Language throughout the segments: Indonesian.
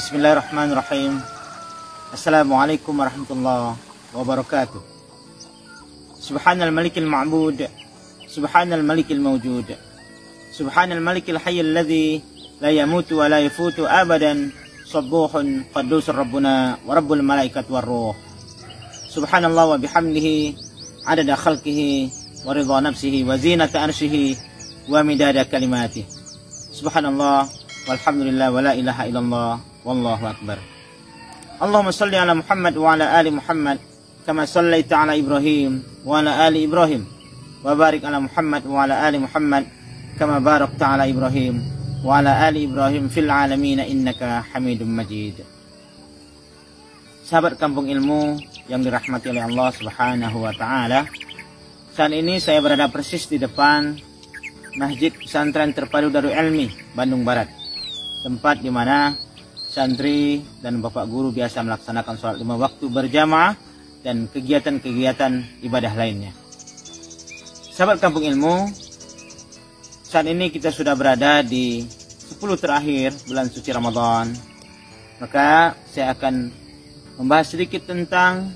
Bismillahirrahmanirrahim. Assalamualaikum warahmatullahi wabarakatuh. Subhanal malikil ma'bud, subhanal malikil mawjud, subhanal malikil hayyil ladzi la yamutu wa la yafutu abadan, subuhun qudusur rabbuna wa rabbul malaikat war ruh. Subhanallah wa bihamdihi adada khalqihi wa ridha nafsihi wa zinata arshihi wa midada kalimatihi. Subhanallah walhamdulillah wa la ilaha illallah wallahu akbar. Allahumma salli ala Muhammad wa ala ali Muhammad kama sallaita ala Ibrahim wa ala ali Ibrahim wa barik ala Muhammad wa ala ali Muhammad kama barakta ala Ibrahim wa ala ali Ibrahim fil alamin innaka Hamidum Majid. Sahabat Kampung Ilmu yang dirahmati oleh Allah Subhanahu wa taala, saat ini saya berada persis di depan Masjid Pesantren Terpadu Darul Ilmi Bandung Barat, tempat di mana santri dan bapak guru biasa melaksanakan sholat 5 waktu berjamaah dan kegiatan-kegiatan ibadah lainnya. Sahabat Kampung Ilmu, saat ini kita sudah berada di 10 terakhir bulan suci Ramadan. Maka saya akan membahas sedikit tentang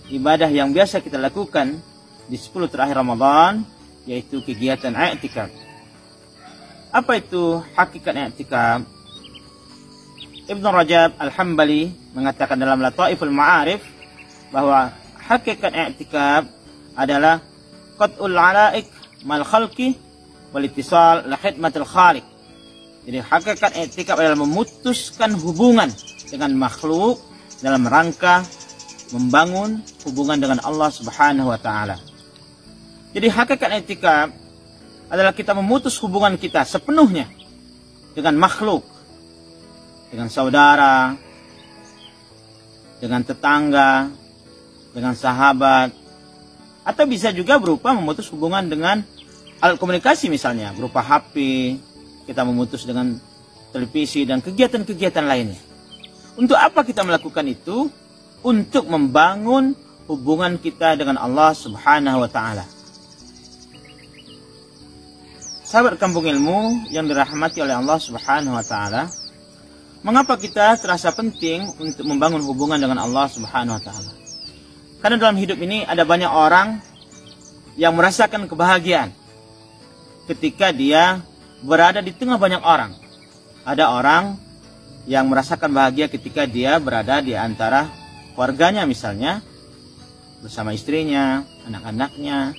ibadah yang biasa kita lakukan di 10 terakhir Ramadan, yaitu kegiatan i'tikaf. Apa itu hakikat i'tikaf? Ibnu Rajab Al-Hambali mengatakan dalam Lataiful Ma'arif bahwa hakikat i'tikaf adalah qat'ul alaik mal khalqi wal ittisal la khidmatil khaliq. Jadi hakikat i'tikaf adalah memutuskan hubungan dengan makhluk dalam rangka membangun hubungan dengan Allah Subhanahu wa taala. Jadi hakikat i'tikaf adalah kita memutus hubungan kita sepenuhnya dengan makhluk, dengan saudara, dengan tetangga, dengan sahabat, atau bisa juga berupa memutus hubungan dengan alat komunikasi, misalnya berupa HP, kita memutus dengan televisi dan kegiatan-kegiatan lainnya. Untuk apa kita melakukan itu? Untuk membangun hubungan kita dengan Allah Subhanahu wa taala. Sahabat Kampung Ilmu yang dirahmati oleh Allah Subhanahu wa taala, mengapa kita terasa penting untuk membangun hubungan dengan Allah Subhanahu wa taala? Karena dalam hidup ini ada banyak orang yang merasakan kebahagiaan ketika dia berada di tengah banyak orang. Ada orang yang merasakan bahagia ketika dia berada di antara keluarganya, misalnya bersama istrinya, anak-anaknya.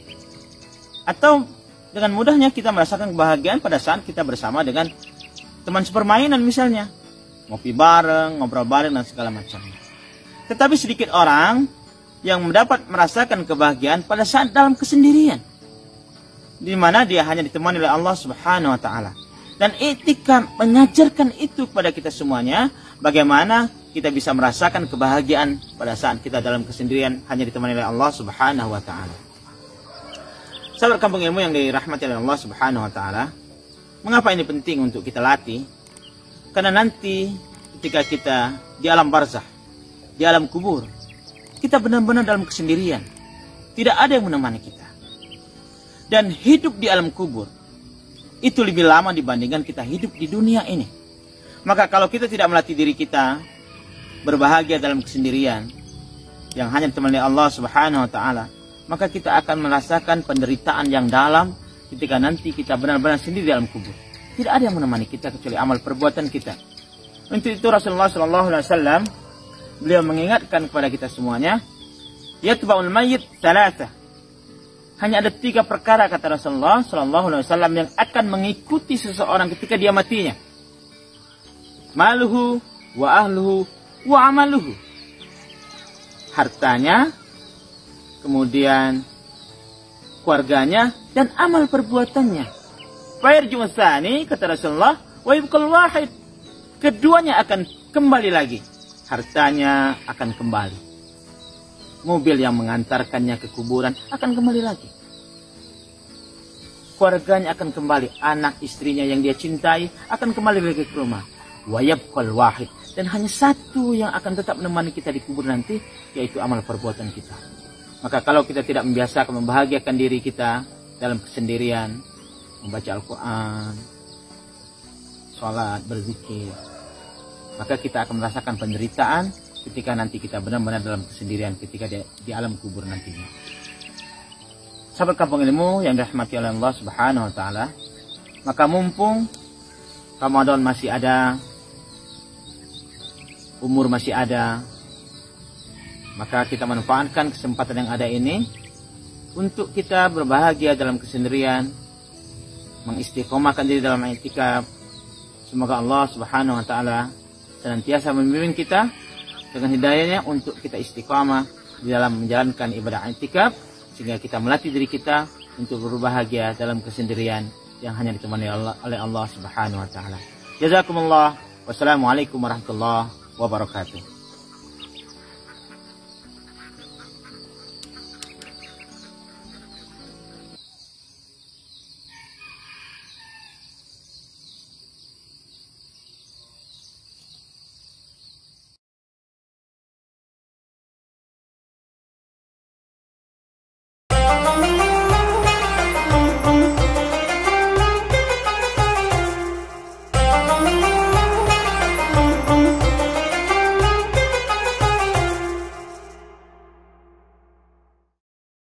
Atau dengan mudahnya kita merasakan kebahagiaan pada saat kita bersama dengan teman sepermainan, misalnya ngopi bareng, ngobrol bareng, dan segala macamnya. Tetapi sedikit orang yang mendapat merasakan kebahagiaan pada saat dalam kesendirian, di mana dia hanya ditemani oleh Allah Subhanahu wa taala. Dan i'tikaf mengajarkan itu kepada kita semuanya, bagaimana kita bisa merasakan kebahagiaan pada saat kita dalam kesendirian hanya ditemani oleh Allah Subhanahu wa taala. Sahabat Kampung Ilmu yang dirahmati oleh Allah Subhanahu wa taala, mengapa ini penting untuk kita latih? Karena nanti ketika kita di alam barzah, di alam kubur, kita benar-benar dalam kesendirian. Tidak ada yang menemani kita. Dan hidup di alam kubur itu lebih lama dibandingkan kita hidup di dunia ini. Maka kalau kita tidak melatih diri kita berbahagia dalam kesendirian yang hanya ditemani Allah Subhanahu wa taala, maka kita akan merasakan penderitaan yang dalam ketika nanti kita benar-benar sendiri dalam kubur. Tidak ada yang menemani kita kecuali amal perbuatan kita. Untuk itu Rasulullah SAW beliau mengingatkan kepada kita semuanya, yatba'ul mayyit thalatha. Hanya ada 3 perkara, kata Rasulullah SAW, yang akan mengikuti seseorang ketika dia matinya. Maluhu wa ahluhu wa amaluhu. Hartanya, kemudian keluarganya, dan amal perbuatannya. Fayarji'u tsani, kata Rasulullah, wa yabqal wahid. Keduanya akan kembali lagi. Hartanya akan kembali. Mobil yang mengantarkannya ke kuburan akan kembali lagi. Keluarganya akan kembali. Anak istrinya yang dia cintai akan kembali lagi ke rumah. Wa yabqal wahid. Dan hanya satu yang akan tetap menemani kita di kubur nanti, yaitu amal perbuatan kita. Maka kalau kita tidak membiasakan membahagiakan diri kita dalam kesendirian, membaca Al-Quran, sholat, berzikir, maka kita akan merasakan penderitaan ketika nanti kita benar-benar dalam kesendirian ketika di alam kubur nantinya. Sahabat kampung ilmu yang dirahmati oleh Allah Subhanahu wa taala, maka mumpung Ramadan masih ada, umur masih ada, maka kita manfaatkan kesempatan yang ada ini untuk kita berbahagia dalam kesendirian, mengistiqomahkan diri dalam i'tikaf. Semoga Allah Subhanahu wa taala senantiasa membimbing kita dengan hidayahnya untuk kita istiqamah di dalam menjalankan ibadah i'tikaf, sehingga kita melatih diri kita untuk berbahagia dalam kesendirian yang hanya ditemani oleh Allah Subhanahu wa taala. Jazakumullah. Wassalamualaikum warahmatullahi wabarakatuh.